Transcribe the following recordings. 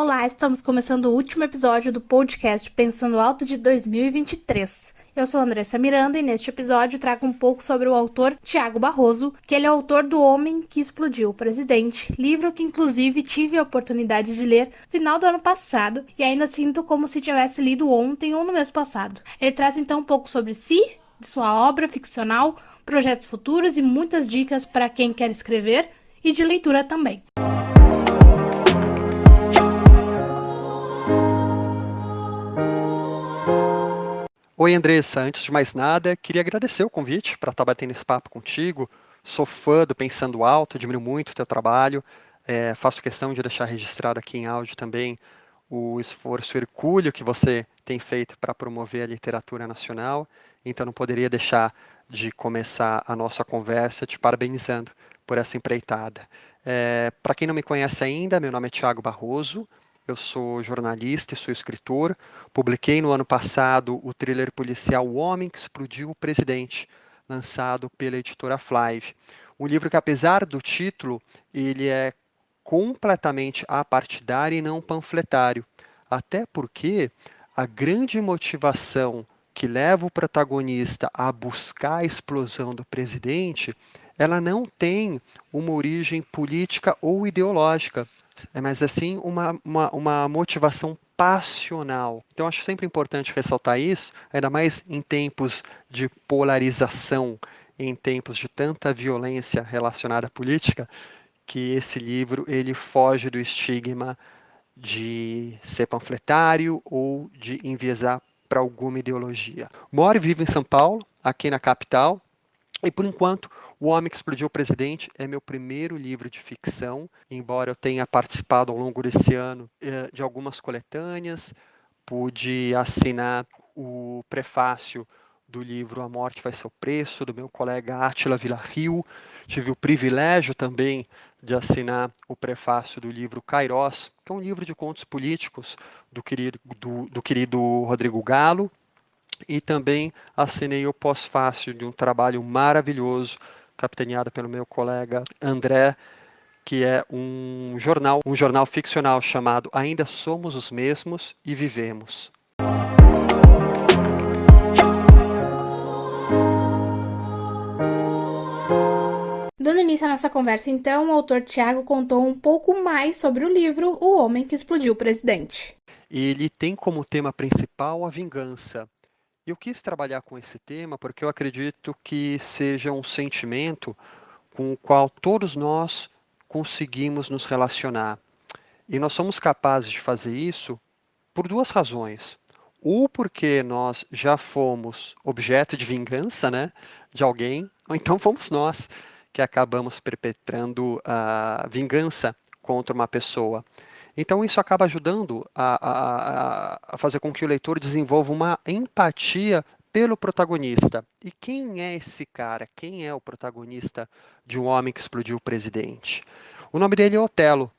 Olá, estamos começando o último episódio do podcast Pensando Alto de 2023. Eu sou Andressa Miranda e neste episódio trago um pouco sobre o autor Tiago Barroso, que ele é autor do Homem que Explodiu o Presidente, livro que inclusive tive a oportunidade de ler no final do ano passado e ainda sinto como se tivesse lido ontem ou no mês passado. Ele traz então um pouco sobre si, de sua obra ficcional, projetos futuros e muitas dicas para quem quer escrever e de leitura também. Oi, Andressa. Antes de mais nada, queria agradecer o convite para estar batendo esse papo contigo. Sou fã do Pensando Alto, admiro muito o teu trabalho. Faço questão de deixar registrado aqui em áudio também o esforço hercúleo que você tem feito para promover a literatura nacional. Então, não poderia deixar de começar a nossa conversa te parabenizando por essa empreitada. Para quem não me conhece ainda, meu nome é Tiago Barroso. Eu sou jornalista e sou escritor. Publiquei no ano passado o thriller policial O Homem que Explodiu o Presidente, lançado pela editora Flive. Um livro que, apesar do título, ele é completamente apartidário e não panfletário. Até porque a grande motivação que leva o protagonista a buscar a explosão do presidente, ela não tem uma origem política ou ideológica. Mas assim uma motivação passional. Então, acho sempre importante ressaltar isso, ainda mais em tempos de polarização, em tempos de tanta violência relacionada à política, que esse livro ele foge do estigma de ser panfletário ou de enviesar para alguma ideologia. Moro e vivo em São Paulo, aqui na capital, e por enquanto, O Homem que Explodiu o Presidente é meu primeiro livro de ficção, embora eu tenha participado ao longo desse ano de algumas coletâneas, pude assinar o prefácio do livro A Morte Vai Ser o Preço, do meu colega Átila Villarreal. Tive o privilégio também de assinar o prefácio do livro Kairós, que é um livro de contos políticos do querido Rodrigo Galo. E também assinei o pós-fácil de um trabalho maravilhoso, capitaneado pelo meu colega André, que é um jornal ficcional chamado Ainda Somos os Mesmos e Vivemos. Dando início à nossa conversa, então, o autor Tiago contou um pouco mais sobre o livro O Homem que Explodiu o Presidente. Ele tem como tema principal a vingança. Eu quis trabalhar com esse tema porque eu acredito que seja um sentimento com o qual todos nós conseguimos nos relacionar. E nós somos capazes de fazer isso por duas razões. Ou porque nós já fomos objeto de vingança, né, de alguém, ou então fomos nós que acabamos perpetrando a vingança contra uma pessoa. Então, isso acaba ajudando a fazer com que o leitor desenvolva uma empatia pelo protagonista. E quem é esse cara? Quem é o protagonista de Um Homem que Explodiu o Presidente? O nome dele é Otelo.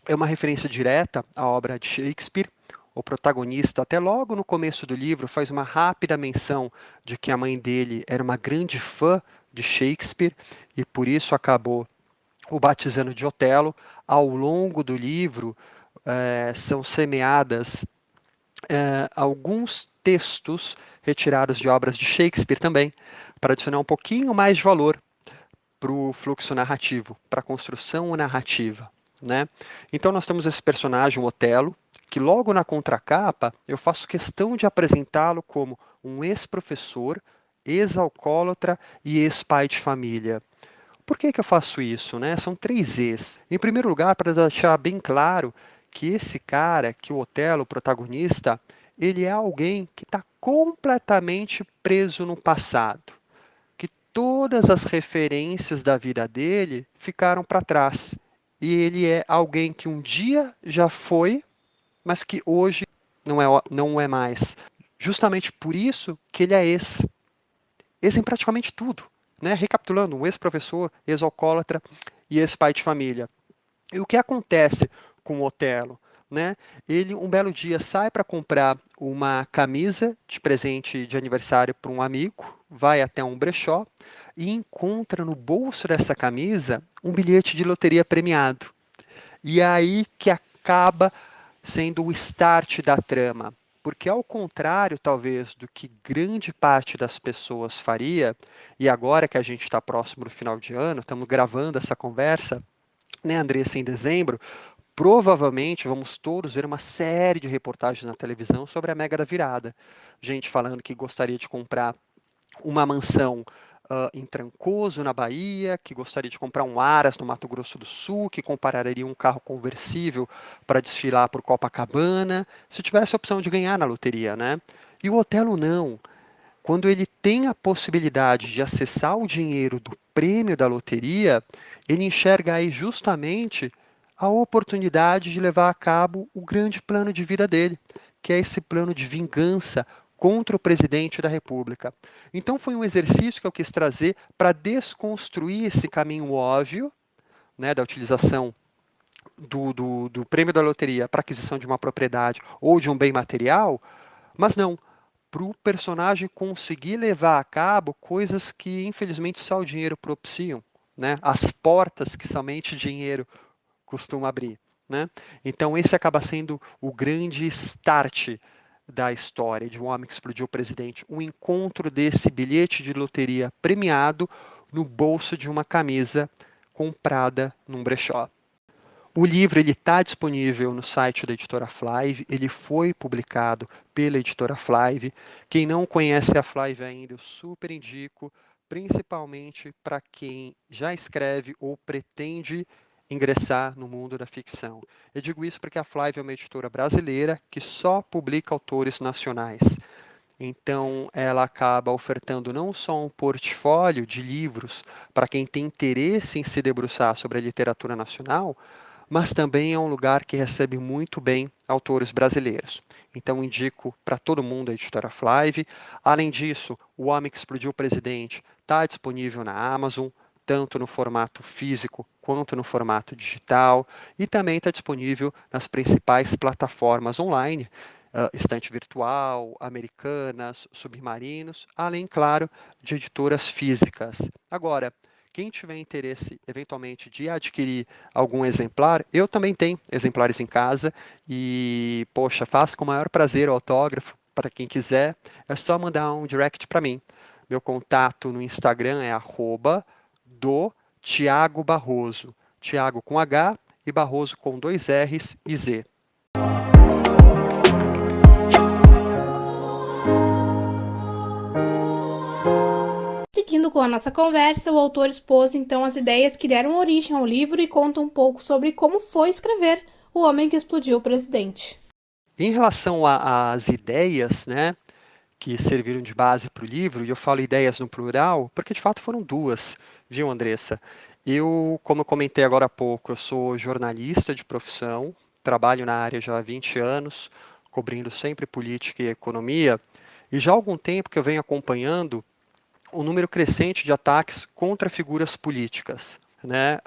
É uma referência direta à obra de Shakespeare. O protagonista, até logo no começo do livro, faz uma rápida menção de que a mãe dele era uma grande fã de Shakespeare e por isso acabou o batizando de Otelo. Ao longo do livro, são semeadas alguns textos retirados de obras de Shakespeare também, para adicionar um pouquinho mais de valor para o fluxo narrativo, para a construção narrativa. Né? Então nós temos esse personagem, o Otelo, que logo na contracapa eu faço questão de apresentá-lo como um ex-professor, ex-alcoólatra e ex-pai de família. Por que eu faço isso? Né? São três ex. Em primeiro lugar, para deixar bem claro que esse cara, que o Otelo, o protagonista, ele é alguém que está completamente preso no passado. Que todas as referências da vida dele ficaram para trás. E ele é alguém que um dia já foi, mas que hoje não é mais. Justamente por isso que ele é ex. Ex em praticamente tudo. Né? Recapitulando, um ex-professor, ex-alcoólatra e ex-pai de família. E o que acontece com o Otelo? Né? Ele, um belo dia, sai para comprar uma camisa de presente de aniversário para um amigo, vai até um brechó e encontra no bolso dessa camisa um bilhete de loteria premiado. E é aí que acaba sendo o start da trama. Porque, ao contrário, talvez, do que grande parte das pessoas faria, e agora que a gente está próximo do final de ano, estamos gravando essa conversa, né, Andressa, em dezembro, provavelmente vamos todos ver uma série de reportagens na televisão sobre a Mega da Virada. Gente falando que gostaria de comprar uma mansão em Trancoso, na Bahia, que gostaria de comprar um Aras no Mato Grosso do Sul, que compraria um carro conversível para desfilar por Copacabana, se tivesse a opção de ganhar na loteria, né? E o Otelo não. Quando ele tem a possibilidade de acessar o dinheiro do prêmio da loteria, ele enxerga aí justamente a oportunidade de levar a cabo o grande plano de vida dele, que é esse plano de vingança contra o presidente da República. Então foi um exercício que eu quis trazer para desconstruir esse caminho óbvio, né, da utilização do prêmio da loteria para aquisição de uma propriedade ou de um bem material, mas não, para o personagem conseguir levar a cabo coisas que, infelizmente, só o dinheiro propiciam, né? As portas que somente dinheiro costuma abrir, né? Então, esse acaba sendo o grande start da história de um homem que explodiu o presidente, o encontro desse bilhete de loteria premiado no bolso de uma camisa comprada num brechó. O livro ele está disponível no site da editora Flive, ele foi publicado pela editora Flive. Quem não conhece a Flive ainda, eu super indico, principalmente para quem já escreve ou pretende ingressar no mundo da ficção. Eu digo isso porque a Flive é uma editora brasileira que só publica autores nacionais. Então, ela acaba ofertando não só um portfólio de livros para quem tem interesse em se debruçar sobre a literatura nacional, mas também é um lugar que recebe muito bem autores brasileiros. Então, indico para todo mundo a editora Flive. Além disso, O Homem que Explodiu o Presidente está disponível na Amazon, tanto no formato físico quanto no formato digital, e também está disponível nas principais plataformas online, Estante Virtual, Americanas, Submarinos, além, claro, de editoras físicas. Agora, quem tiver interesse, eventualmente, de adquirir algum exemplar, eu também tenho exemplares em casa e, poxa, faço com o maior prazer o autógrafo para quem quiser. É só mandar um direct para mim. Meu contato no Instagram é @do Tiago Barroso. Tiago com H e Barroso com 2 R's e Z. Seguindo com a nossa conversa, o autor expôs então as ideias que deram origem ao livro e conta um pouco sobre como foi escrever O Homem que Explodiu o Presidente. Em relação às ideias, né, que serviram de base para o livro, e eu falo ideias no plural, porque de fato foram duas, viu, Andressa? Eu, como eu comentei agora há pouco, eu sou jornalista de profissão, trabalho na área já há 20 anos, cobrindo sempre política e economia, e já há algum tempo que eu venho acompanhando o número crescente de ataques contra figuras políticas, né?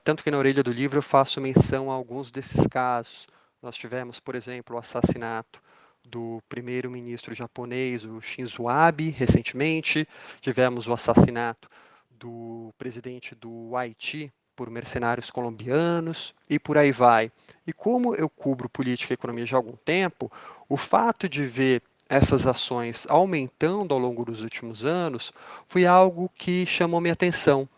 Tanto que na orelha do livro eu faço menção a alguns desses casos. Nós tivemos, por exemplo, o assassinato do primeiro-ministro japonês, o Shinzo Abe, recentemente. Tivemos o assassinato do presidente do Haiti por mercenários colombianos e por aí vai. E como eu cubro política e economia já há algum tempo, o fato de ver essas ações aumentando ao longo dos últimos anos foi algo que chamou minha atenção,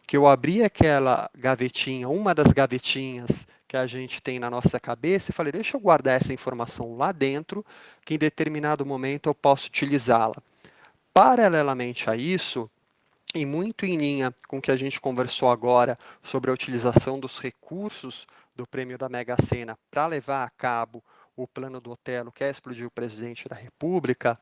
que eu abri aquela gavetinha, uma das gavetinhas que a gente tem na nossa cabeça e falei, deixa eu guardar essa informação lá dentro, que em determinado momento eu posso utilizá-la. Paralelamente a isso, e muito em linha com o que a gente conversou agora sobre a utilização dos recursos do prêmio da Mega Sena para levar a cabo o plano do Otelo, que é explodir o presidente da República,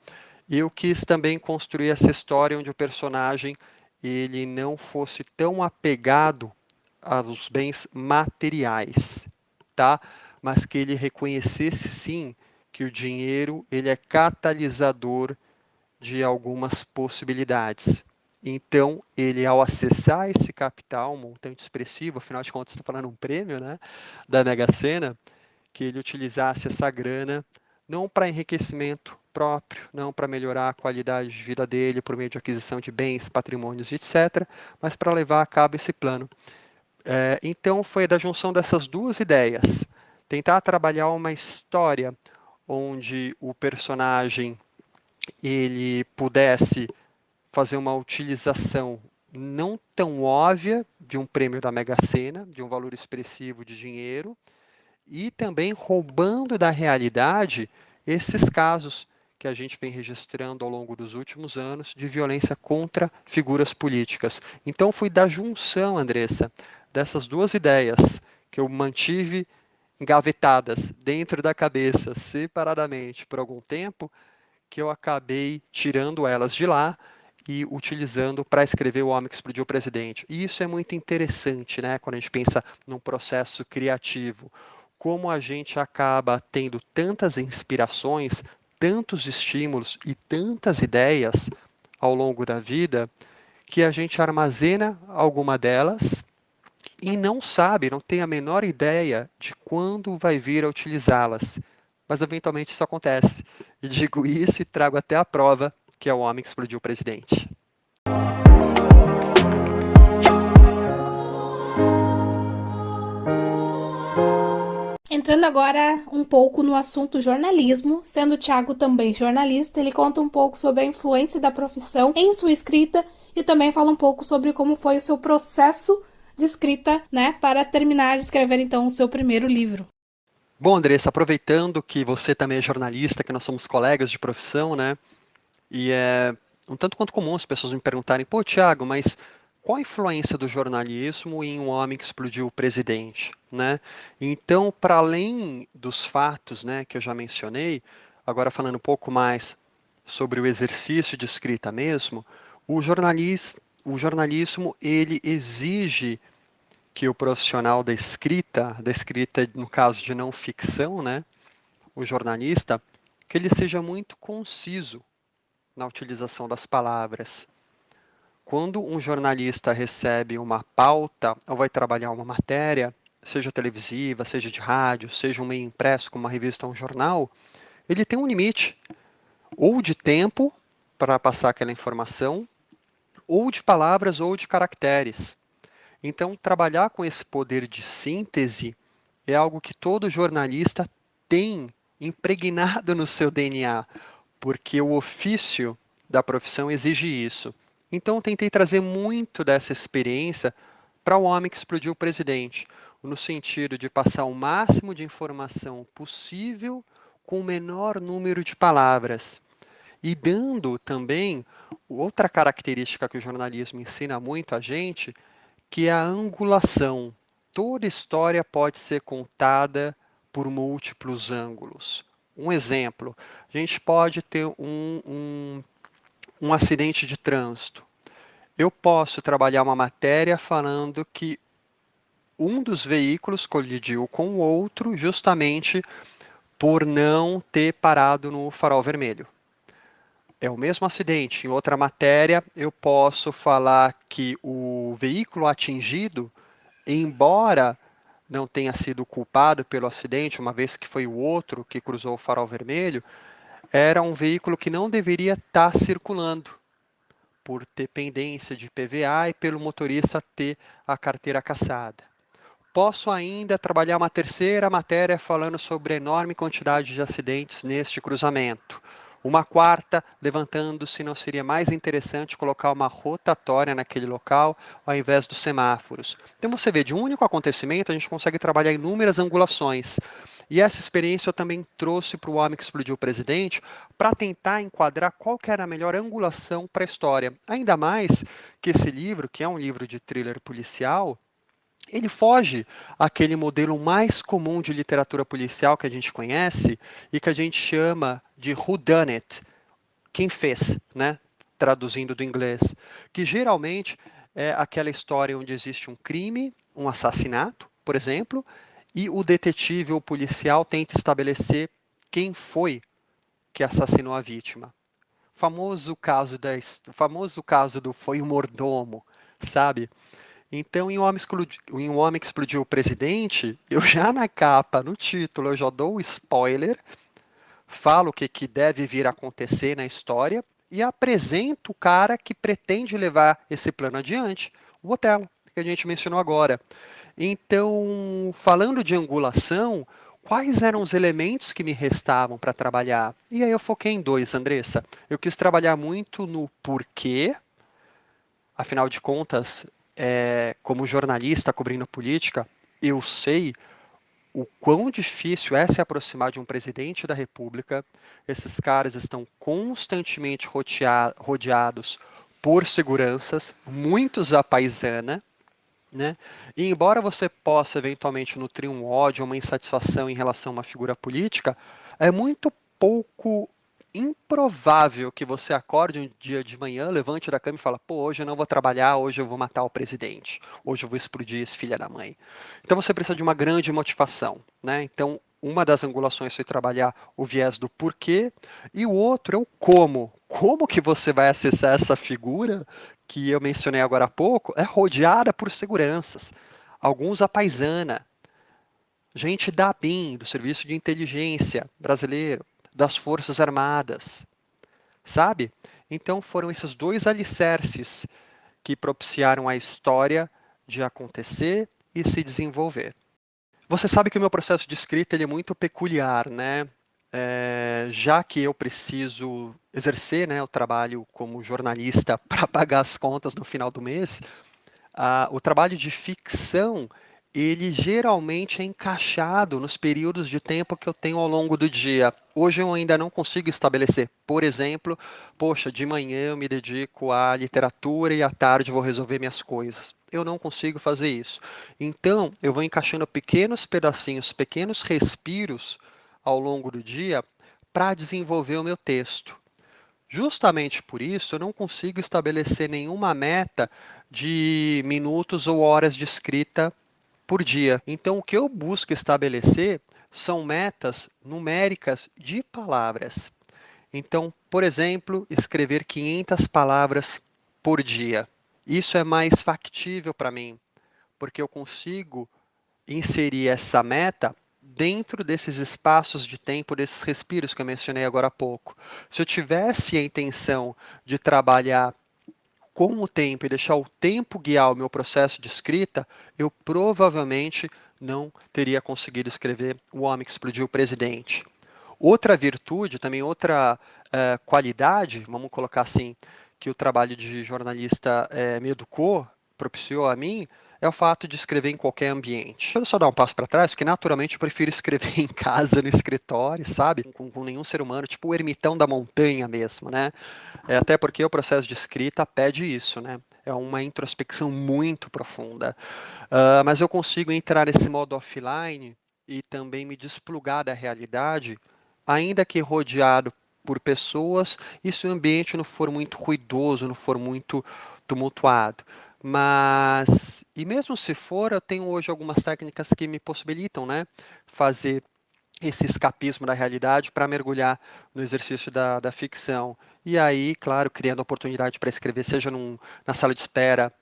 eu quis também construir essa história onde o personagem ele não fosse tão apegado aos bens materiais, tá? Mas que ele reconhecesse sim que o dinheiro ele é catalisador de algumas possibilidades. Então, ele, ao acessar esse capital, um montante expressivo, afinal de contas, está falando um prêmio, né, da Mega Sena, que ele utilizasse essa grana não para enriquecimento próprio, não para melhorar a qualidade de vida dele por meio de aquisição de bens, patrimônios, etc., mas para levar a cabo esse plano. Então, foi da junção dessas duas ideias, tentar trabalhar uma história onde o personagem ele pudesse fazer uma utilização não tão óbvia de um prêmio da Mega Sena, de um valor expressivo de dinheiro, e também roubando da realidade esses casos que a gente vem registrando ao longo dos últimos anos de violência contra figuras políticas. Então, foi da junção, Andressa, dessas duas ideias que eu mantive engavetadas dentro da cabeça, separadamente, por algum tempo, que eu acabei tirando elas de lá e utilizando para escrever O Homem que Explodiu o Presidente. E isso é muito interessante, né, quando a gente pensa num processo criativo. Como a gente acaba tendo tantas inspirações, tantos estímulos e tantas ideias ao longo da vida, que a gente armazena alguma delas e não sabe, não tem a menor ideia de quando vai vir a utilizá-las. Mas eventualmente isso acontece. E digo isso e trago até a prova, que é O Homem que Explodiu o Presidente. Entrando agora um pouco no assunto jornalismo, sendo o Thiago também jornalista, ele conta um pouco sobre a influência da profissão em sua escrita e também fala um pouco sobre como foi o seu processo de escrita, né, para terminar de escrever então o seu primeiro livro. Bom, Andressa, aproveitando que você também é jornalista, que nós somos colegas de profissão, né? E é um tanto quanto comum as pessoas me perguntarem, pô, Thiago, mas qual a influência do jornalismo em Um Homem que Explodiu o Presidente, né? Então, para além dos fatos, né, que eu já mencionei, agora falando um pouco mais sobre o exercício de escrita mesmo, o jornalismo ele exige que o profissional da escrita no caso de não ficção, né, o jornalista, que ele seja muito conciso na utilização das palavras. Quando um jornalista recebe uma pauta ou vai trabalhar uma matéria, seja televisiva, seja de rádio, seja um meio impresso como uma revista ou um jornal, ele tem um limite, ou de tempo para passar aquela informação, ou de palavras ou de caracteres. Então, trabalhar com esse poder de síntese é algo que todo jornalista tem impregnado no seu DNA, porque o ofício da profissão exige isso. Então, eu tentei trazer muito dessa experiência para O Homem que Explodiu o Presidente, no sentido de passar o máximo de informação possível com o menor número de palavras. E dando também outra característica que o jornalismo ensina muito a gente, que é a angulação. Toda história pode ser contada por múltiplos ângulos. Um exemplo, a gente pode ter um acidente de trânsito. Eu posso trabalhar uma matéria falando que um dos veículos colidiu com o outro justamente por não ter parado no farol vermelho. É o mesmo acidente. Em outra matéria, eu posso falar que o veículo atingido, embora não tenha sido culpado pelo acidente, uma vez que foi o outro que cruzou o farol vermelho, era um veículo que não deveria estar circulando, por ter pendência de PVA e pelo motorista ter a carteira cassada. Posso ainda trabalhar uma terceira matéria falando sobre a enorme quantidade de acidentes neste cruzamento. Uma quarta, levantando se não seria mais interessante colocar uma rotatória naquele local ao invés dos semáforos. Então você vê, de um único acontecimento a gente consegue trabalhar inúmeras angulações. E essa experiência eu também trouxe para O Homem que Explodiu o Presidente para tentar enquadrar qual que era a melhor angulação para a história. Ainda mais que esse livro, que é um livro de thriller policial, ele foge àquele modelo mais comum de literatura policial que a gente conhece e que a gente chama de whodunit, quem fez, né? Traduzindo do inglês, que geralmente é aquela história onde existe um crime, um assassinato, por exemplo, e o detetive ou policial tenta estabelecer quem foi que assassinou a vítima. Famoso caso do foi o mordomo, sabe? Então, em um Homem que Explodiu o Presidente, eu já na capa, no título, eu já dou o spoiler, falo o que deve vir a acontecer na história e apresento o cara que pretende levar esse plano adiante, o Otelo, que a gente mencionou agora. Então, falando de angulação, quais eram os elementos que me restavam para trabalhar. E aí eu foquei em dois, Andressa. Eu quis trabalhar muito no porquê, afinal de contas, como jornalista cobrindo política, eu sei o quão difícil é se aproximar de um presidente da República. Esses caras estão constantemente rodeados por seguranças, muitos à paisana, né? E embora você possa eventualmente nutrir um ódio, uma insatisfação em relação a uma figura política, é muito pouco improvável que você acorde um dia de manhã, levante da cama e fala, pô, hoje eu não vou trabalhar, hoje eu vou matar o presidente, hoje eu vou explodir esse filho da mãe. Então você precisa de uma grande motivação, né? Então uma das angulações foi trabalhar o viés do porquê e o outro é o como. Como que você vai acessar essa figura que eu mencionei agora há pouco, é rodeada por seguranças, alguns à paisana, gente da BIM, do Serviço de Inteligência Brasileiro, das Forças Armadas, sabe? Então foram esses dois alicerces que propiciaram a história de acontecer e se desenvolver. Você sabe que o meu processo de escrita ele é muito peculiar, né? Já que eu preciso exercer, né, o trabalho como jornalista para pagar as contas no final do mês, o trabalho de ficção, ele geralmente é encaixado nos períodos de tempo que eu tenho ao longo do dia. Hoje eu ainda não consigo estabelecer, por exemplo, poxa, de manhã eu me dedico à literatura e à tarde vou resolver minhas coisas. Eu não consigo fazer isso. Então, eu vou encaixando pequenos pedacinhos, pequenos respiros ao longo do dia para desenvolver o meu texto. Justamente por isso, eu não consigo estabelecer nenhuma meta de minutos ou horas de escrita por dia. Então, o que eu busco estabelecer são metas numéricas de palavras. Então, por exemplo, escrever 500 palavras por dia. Isso é mais factível para mim, porque eu consigo inserir essa meta dentro desses espaços de tempo, desses respiros que eu mencionei agora há pouco. Se eu tivesse a intenção de trabalhar com o tempo e deixar o tempo guiar o meu processo de escrita, eu provavelmente não teria conseguido escrever O Homem que Explodiu o Presidente. Outra virtude, também outra qualidade, vamos colocar assim, que o trabalho de jornalista me educou, propiciou a mim, é o fato de escrever em qualquer ambiente. Deixa eu só dar um passo para trás, porque naturalmente eu prefiro escrever em casa, no escritório, sabe? Com nenhum ser humano, tipo o ermitão da montanha mesmo, né? Até porque o processo de escrita pede isso, né? É uma introspecção muito profunda. Mas eu consigo entrar nesse modo offline e também me desplugar da realidade, ainda que rodeado por pessoas, e se o ambiente não for muito ruidoso, não for muito tumultuado. Mas, e mesmo se for, eu tenho hoje algumas técnicas que me possibilitam, né, fazer esse escapismo da realidade para mergulhar no exercício da ficção. E aí, claro, criando oportunidade para escrever, seja na sala de espera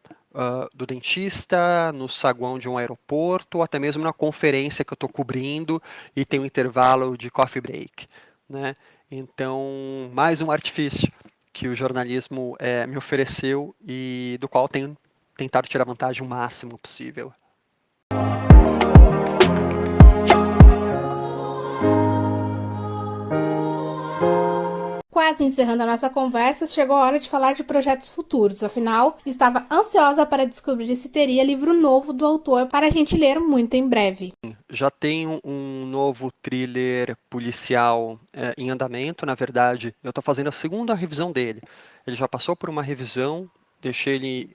do dentista, no saguão de um aeroporto, ou até mesmo na conferência que eu estou cobrindo e tem um intervalo de coffee break, né? Então, mais um artifício que o jornalismo me ofereceu e do qual tenho tentado tirar vantagem o máximo possível. Quase encerrando a nossa conversa, chegou a hora de falar de projetos futuros. Afinal, estava ansiosa para descobrir se teria livro novo do autor para a gente ler muito em breve. Já tem um novo thriller policial em andamento, na verdade. Eu estou fazendo a segunda revisão dele. Ele já passou por uma revisão, deixei ele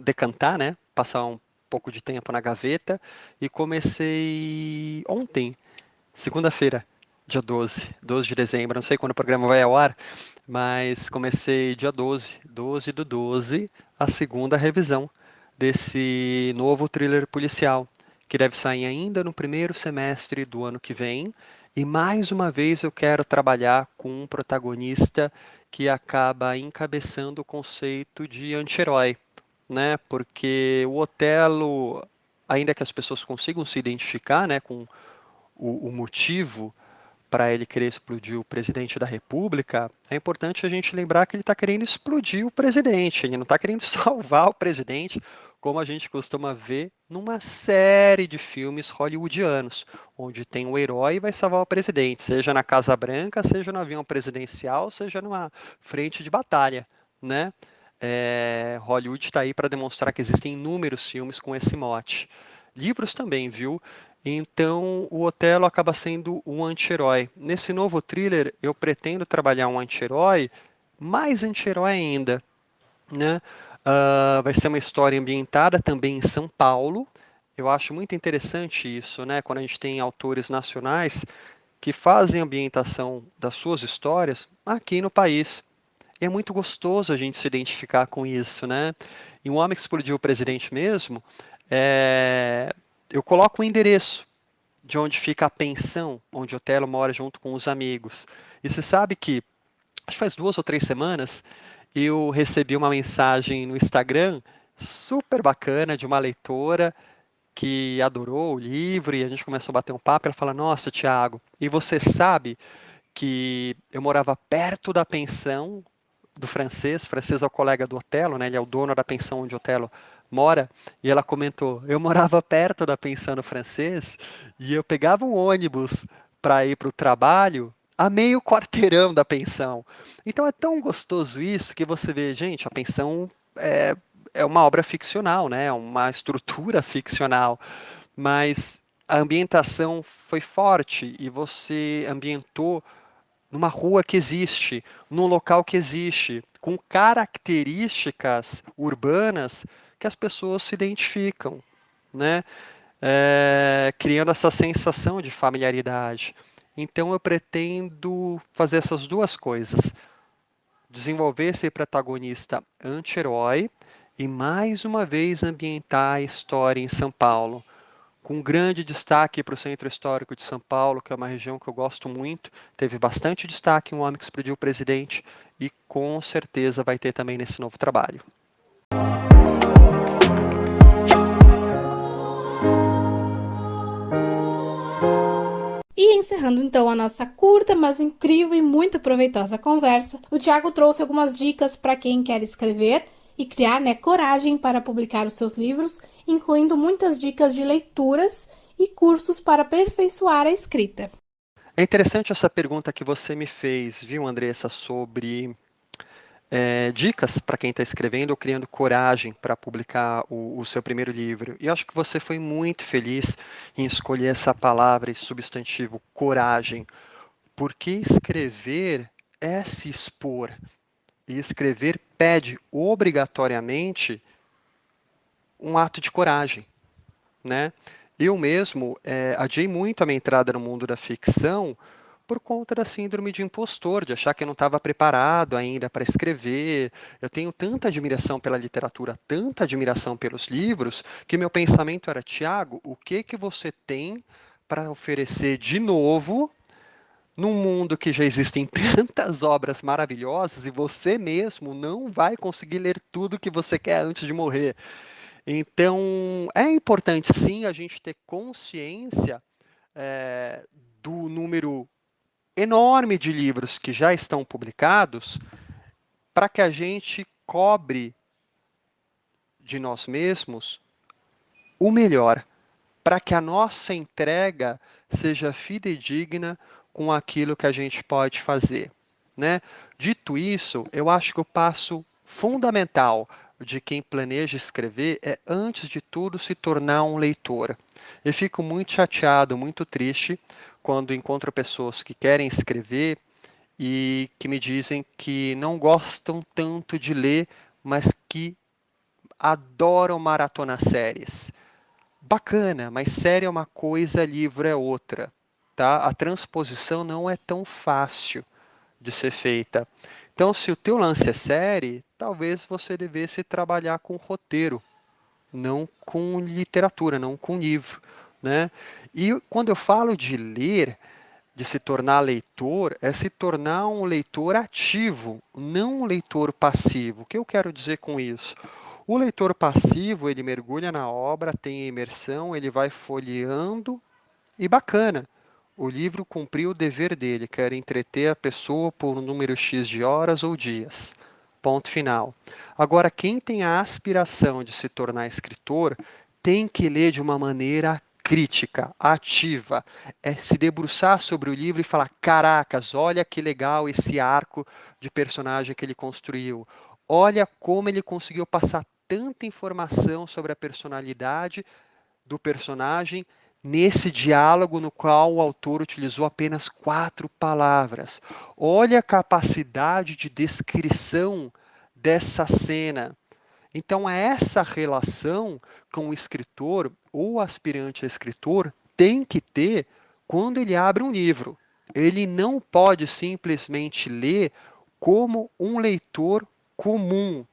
decantar, né? Passar um pouco de tempo na gaveta e comecei ontem, segunda-feira, dia 12 de dezembro. Não sei quando o programa vai ao ar, mas comecei dia 12 do 12, a segunda revisão desse novo thriller policial, que deve sair ainda no primeiro semestre do ano que vem. E mais uma vez eu quero trabalhar com um protagonista que acaba encabeçando o conceito de anti-herói, né? Porque o Otelo, ainda que as pessoas consigam se identificar, né, com o motivo para ele querer explodir o presidente da República, é importante a gente lembrar que ele está querendo explodir o presidente, ele não está querendo salvar o presidente, como a gente costuma ver numa série de filmes hollywoodianos, onde tem o herói e vai salvar o presidente, seja na Casa Branca, seja no avião presidencial, seja numa frente de batalha, né? Hollywood está aí para demonstrar que existem inúmeros filmes com esse mote. Livros também, viu? Então, o Otelo acaba sendo um anti-herói. Nesse novo thriller, eu pretendo trabalhar um anti-herói, mais anti-herói ainda, né? Vai ser uma história ambientada também em São Paulo. Eu acho muito interessante isso, né? Quando a gente tem autores nacionais que fazem a ambientação das suas histórias aqui no país. E é muito gostoso a gente se identificar com isso, né? E um homem que explodiu o presidente mesmo, é, eu coloco o endereço de onde fica a pensão, onde Otelo mora junto com os amigos. E você sabe que, acho que faz 2 ou 3 semanas, eu recebi uma mensagem no Instagram super bacana de uma leitora que adorou o livro e a gente começou a bater um papo. Ela fala: Nossa, Tiago, e você sabe que eu morava perto da pensão do francês. O francês é o colega do Otelo, né? Ele é o dono da pensão onde Otelo mora. E ela comentou: eu morava perto da pensão do francês e eu pegava um ônibus para ir para o trabalho a meio quarteirão da pensão. Então é tão gostoso isso que você vê, gente, a pensão é uma obra ficcional, né? É uma estrutura ficcional, mas a ambientação foi forte e você ambientou numa rua que existe, num local que existe, com características urbanas que as pessoas se identificam, né? Criando essa sensação de familiaridade. Então eu pretendo fazer essas duas coisas: desenvolver esse protagonista anti-herói e mais uma vez ambientar a história em São Paulo, com grande destaque para o Centro Histórico de São Paulo, que é uma região que eu gosto muito. Teve bastante destaque em Um Homem que Explodiu o Presidente e com certeza vai ter também nesse novo trabalho. E encerrando então a nossa curta, mas incrível e muito proveitosa conversa, o Tiago trouxe algumas dicas para quem quer escrever e criar, coragem para publicar os seus livros, incluindo muitas dicas de leituras e cursos para aperfeiçoar a escrita. É interessante essa pergunta que você me fez, viu, Andressa, sobre dicas para quem está escrevendo ou criando coragem para publicar o seu primeiro livro. E acho que você foi muito feliz em escolher essa palavra, esse substantivo, coragem, porque escrever é se expor. E escrever pede obrigatoriamente um ato de coragem, né? Eu mesmo adiei muito a minha entrada no mundo da ficção por conta da síndrome de impostor, de achar que eu não estava preparado ainda para escrever. Eu tenho tanta admiração pela literatura, tanta admiração pelos livros, que meu pensamento era: Tiago, o que que você tem para oferecer de novo num mundo que já existem tantas obras maravilhosas e você mesmo não vai conseguir ler tudo que você quer antes de morrer? Então, é importante sim a gente ter consciência é, do número enorme de livros que já estão publicados para que a gente cobre de nós mesmos o melhor, para que a nossa entrega seja fidedigna com aquilo que a gente pode fazer, né? Dito isso, eu acho que o passo fundamental de quem planeja escrever é, antes de tudo, se tornar um leitor. Eu fico muito chateado, muito triste, quando encontro pessoas que querem escrever e que me dizem que não gostam tanto de ler, mas que adoram maratonar séries. Bacana, mas série é uma coisa, livro é outra, tá? A transposição não é tão fácil de ser feita. Então, se o teu lance é série, talvez você devesse trabalhar com roteiro, não com literatura, não com livro, né? E quando eu falo de ler, de se tornar leitor, é se tornar um leitor ativo, não um leitor passivo. O que eu quero dizer com isso? O leitor passivo, ele mergulha na obra, tem a imersão, ele vai folheando e bacana. O livro cumpriu o dever dele, que era entreter a pessoa por um número X de horas ou dias. Ponto final. Agora, quem tem a aspiração de se tornar escritor tem que ler de uma maneira crítica, ativa, se debruçar sobre o livro e falar: caracas, olha que legal esse arco de personagem que ele construiu. Olha como ele conseguiu passar tanta informação sobre a personalidade do personagem nesse diálogo no qual o autor utilizou apenas 4 palavras. Olha a capacidade de descrição dessa cena. Então, essa relação com o escritor ou aspirante a escritor tem que ter quando ele abre um livro. Ele não pode simplesmente ler como um leitor comum.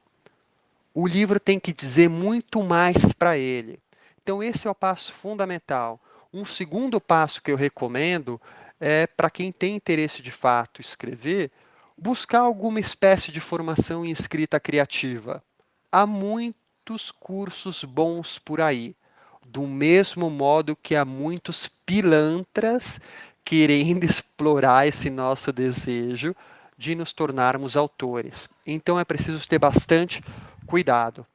O livro tem que dizer muito mais para ele. Então, esse é o passo fundamental. Um segundo passo que eu recomendo é para quem tem interesse de fato em escrever, buscar alguma espécie de formação em escrita criativa. Há muitos cursos bons por aí, do mesmo modo que há muitos pilantras querendo explorar esse nosso desejo de nos tornarmos autores. Então é preciso ter bastante cuidado.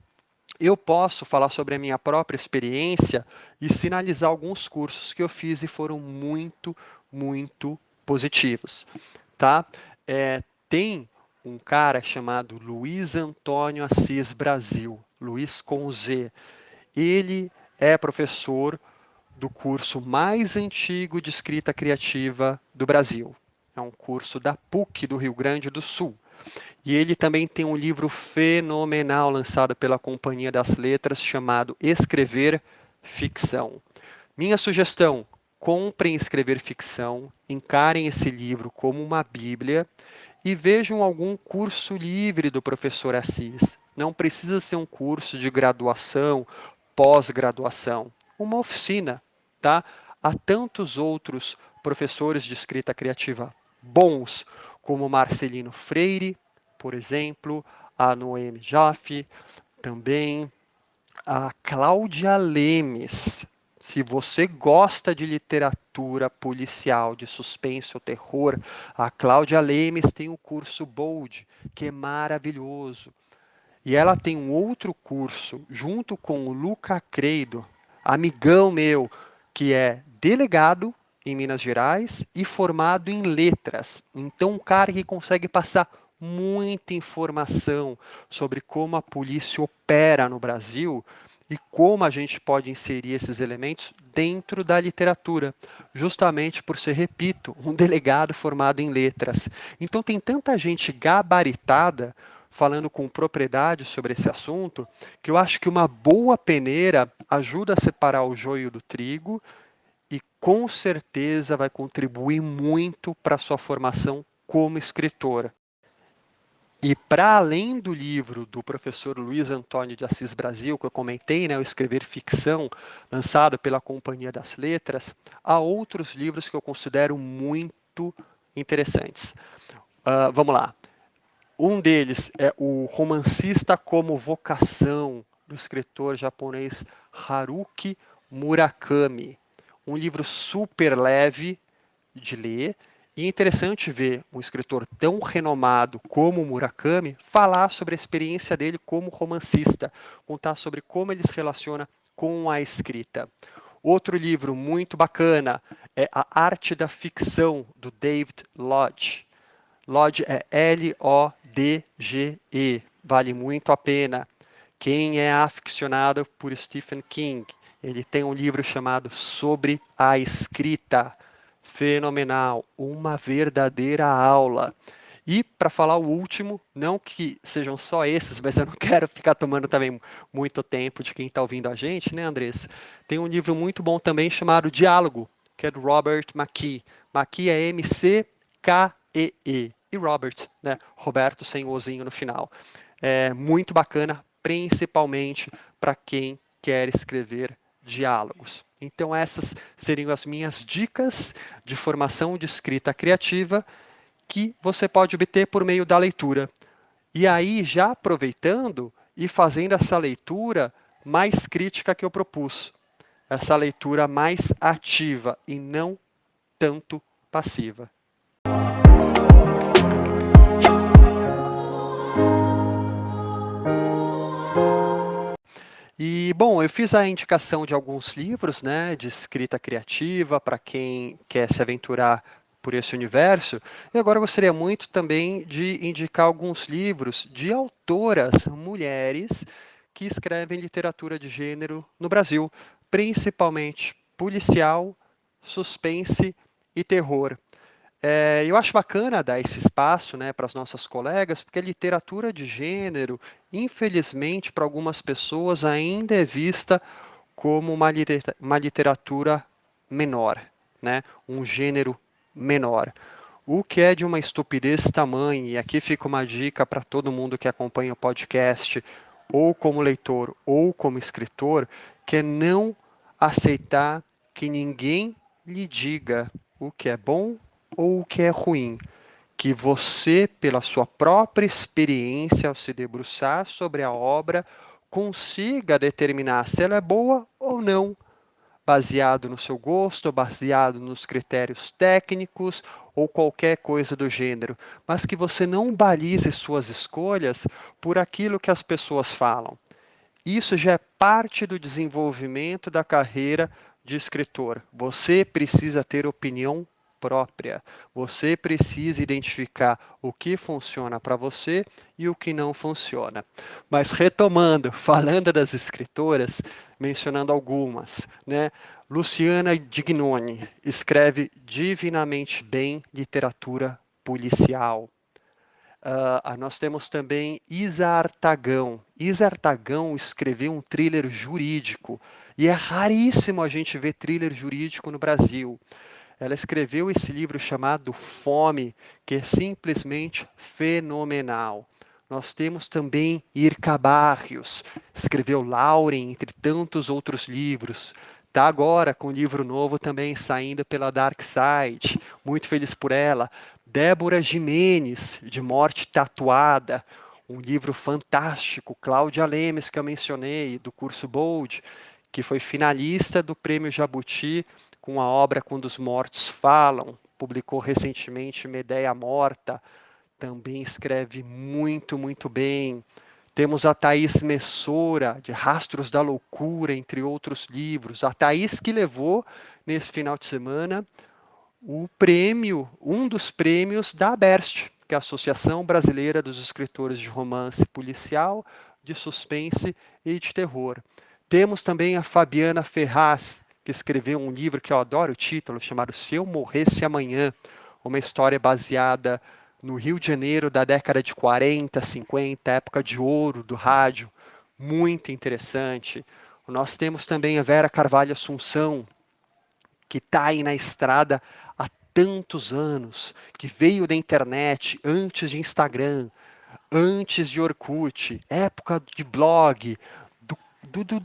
Eu posso falar sobre a minha própria experiência e sinalizar alguns cursos que eu fiz e foram muito, muito positivos, tá? Tem um cara chamado Luiz Antônio Assis Brasil, Luiz com Z. Ele é professor do curso mais antigo de escrita criativa do Brasil. É um curso da PUC do Rio Grande do Sul. E ele também tem um livro fenomenal lançado pela Companhia das Letras chamado Escrever Ficção. Minha sugestão: comprem Escrever Ficção, encarem esse livro como uma bíblia e vejam algum curso livre do professor Assis. Não precisa ser um curso de graduação, pós-graduação, uma oficina, tá? Há tantos outros professores de escrita criativa bons, como Marcelino Freire, por exemplo, a Noemi Jaffe, também a Cláudia Lemes. Se você gosta de literatura policial, de suspense ou terror, a Cláudia Lemes tem o curso Bold, que é maravilhoso. E ela tem um outro curso, junto com o Luca Creido, amigão meu, que é delegado em Minas Gerais e formado em letras. Então, um cara que consegue passar muita informação sobre como a polícia opera no Brasil e como a gente pode inserir esses elementos dentro da literatura, justamente por ser, repito, um delegado formado em letras. Então, tem tanta gente gabaritada falando com propriedade sobre esse assunto, que eu acho que uma boa peneira ajuda a separar o joio do trigo e com certeza vai contribuir muito para a sua formação como escritora. E para além do livro do professor Luiz Antônio de Assis Brasil, que eu comentei, né, o Escrever Ficção, lançado pela Companhia das Letras, há outros livros que eu considero muito interessantes. Vamos lá. Um deles é o Romancista como Vocação, do escritor japonês Haruki Murakami. Um livro super leve de ler, e é interessante ver um escritor tão renomado como Murakami falar sobre a experiência dele como romancista, contar sobre como ele se relaciona com a escrita. Outro livro muito bacana é A Arte da Ficção, do David Lodge. Lodge é L-O-D-G-E, vale muito a pena. Quem é aficionado por Stephen King, ele tem um livro chamado Sobre a Escrita, fenomenal, uma verdadeira aula. E para falar o último, não que sejam só esses, mas eu não quero ficar tomando também muito tempo de quem está ouvindo a gente, né, Andressa? Tem um livro muito bom também chamado Diálogo, que é do Robert McKee. McKee é M-C-K-E-E. E Robert, né? Roberto sem o ozinho no final. É muito bacana, principalmente para quem quer escrever diálogos. Então, essas seriam as minhas dicas de formação de escrita criativa que você pode obter por meio da leitura. E aí, já aproveitando e fazendo essa leitura mais crítica que eu propus, essa leitura mais ativa e não tanto passiva. E, bom, eu fiz a indicação de alguns livros, né, de escrita criativa para quem quer se aventurar por esse universo. E agora eu gostaria muito também de indicar alguns livros de autoras mulheres que escrevem literatura de gênero no Brasil, principalmente policial, suspense e terror. Eu acho bacana dar esse espaço, né, para as nossas colegas, porque a literatura de gênero, infelizmente, para algumas pessoas, ainda é vista como uma literatura menor, né, um gênero menor. O que é de uma estupidez tamanha, e aqui fica uma dica para todo mundo que acompanha o podcast, ou como leitor ou como escritor, que é não aceitar que ninguém lhe diga o que é bom ou o que é ruim. Que você, pela sua própria experiência, ao se debruçar sobre a obra, consiga determinar se ela é boa ou não, baseado no seu gosto, baseado nos critérios técnicos ou qualquer coisa do gênero, mas que você não balize suas escolhas por aquilo que as pessoas falam. Isso já é parte do desenvolvimento da carreira de escritor. Você precisa ter opinião própria. Você precisa identificar o que funciona para você e o que não funciona. Mas retomando, falando das escritoras, mencionando algumas, né? Luciana Dignoni escreve divinamente bem literatura policial. Nós temos também Isa Artagão. Isa Artagão escreveu um thriller jurídico e é raríssimo a gente ver thriller jurídico no Brasil. Ela escreveu esse livro chamado Fome, que é simplesmente fenomenal. Nós temos também Irka Barrios, escreveu Lauren, entre tantos outros livros. Está agora com um livro novo também saindo pela Dark Side, muito feliz por ela. Débora Jimenez, de Morte Tatuada, um livro fantástico. Cláudia Lemes, que eu mencionei, do curso Bold, que foi finalista do Prêmio Jabuti com a obra Quando os Mortos Falam. Publicou recentemente Medeia Morta, também escreve muito, muito bem. Temos a Thaís Messora, de Rastros da Loucura, entre outros livros. A Thaís que levou, nesse final de semana, o prêmio, um dos prêmios da ABERST, que é a Associação Brasileira dos Escritores de Romance Policial, de Suspense e de Terror. Temos também a Fabiana Ferraz, que escreveu um livro que eu adoro o título, chamado Se Eu Morresse Amanhã, uma história baseada no Rio de Janeiro da década de 40, 50, época de ouro do rádio, muito interessante. Nós temos também a Vera Carvalho Assunção, que está aí na estrada há tantos anos, que veio da internet antes de Instagram, antes de Orkut, época de blog,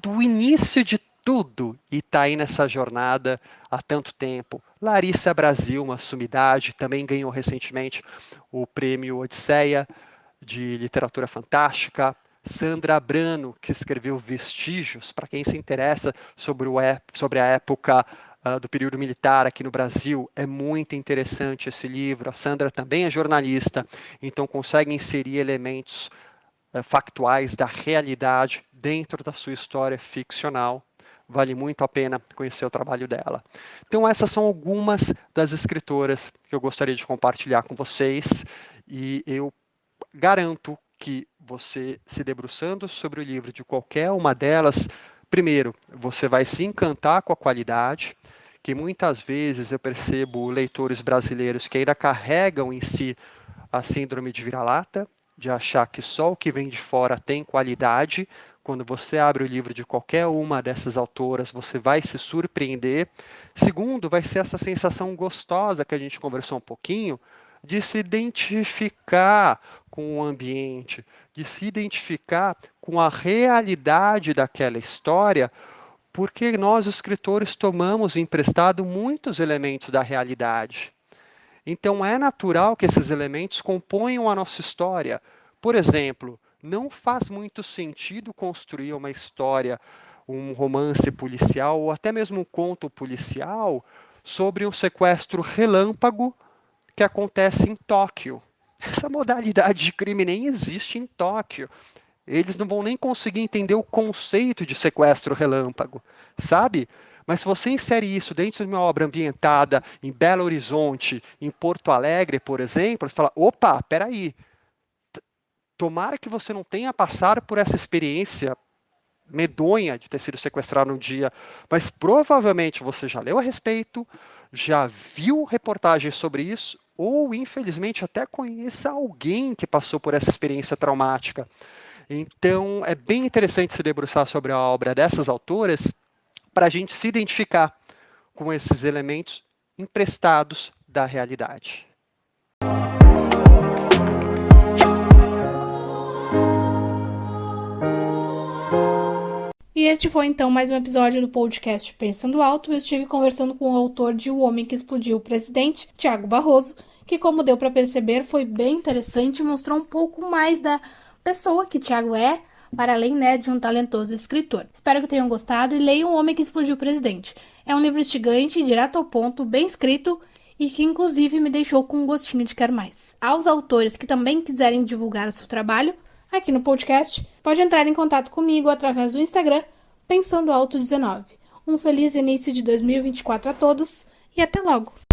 do início de tudo, e está aí nessa jornada há tanto tempo. Larissa Brasil, uma sumidade, também ganhou recentemente o prêmio Odisseia de Literatura Fantástica. Sandra Brano, que escreveu Vestígios, para quem se interessa sobre a época do período militar aqui no Brasil, é muito interessante esse livro. A Sandra também é jornalista, então consegue inserir elementos factuais da realidade dentro da sua história ficcional. Vale muito a pena conhecer o trabalho dela. Então, essas são algumas das escritoras que eu gostaria de compartilhar com vocês, e eu garanto que você, se debruçando sobre o livro de qualquer uma delas, primeiro, você vai se encantar com a qualidade, que muitas vezes eu percebo leitores brasileiros que ainda carregam em si a síndrome de vira-lata, de achar que só o que vem de fora tem qualidade. Quando você abre o livro de qualquer uma dessas autoras, você vai se surpreender. Segundo, vai ser essa sensação gostosa que a gente conversou um pouquinho, de se identificar com o ambiente, de se identificar com a realidade daquela história, porque nós, escritores, tomamos emprestado muitos elementos da realidade. Então, é natural que esses elementos componham a nossa história. Por exemplo, não faz muito sentido construir uma história, um romance policial ou até mesmo um conto policial sobre um sequestro relâmpago que acontece em Tóquio. Essa modalidade de crime nem existe em Tóquio. Eles não vão nem conseguir entender o conceito de sequestro relâmpago, sabe? Mas se você insere isso dentro de uma obra ambientada em Belo Horizonte, em Porto Alegre, por exemplo, você fala, opa, peraí, tomara que você não tenha passado por essa experiência medonha de ter sido sequestrado um dia, mas provavelmente você já leu a respeito, já viu reportagens sobre isso, ou infelizmente até conheça alguém que passou por essa experiência traumática. Então é bem interessante se debruçar sobre a obra dessas autoras para a gente se identificar com esses elementos emprestados da realidade. E este foi então mais um episódio do podcast Pensando Alto. Eu estive conversando com o autor de O Homem que Explodiu o Presidente, Tiago Barroso, que, como deu para perceber, foi bem interessante e mostrou um pouco mais da pessoa que Tiago é, para além, de um talentoso escritor. Espero que tenham gostado e leiam O Homem que Explodiu o Presidente. É um livro instigante, direto ao ponto, bem escrito e que inclusive me deixou com um gostinho de quero mais. Aos autores que também quiserem divulgar o seu trabalho aqui no podcast, pode entrar em contato comigo através do Instagram Pensando Alto 19. Um feliz início de 2024 a todos e até logo!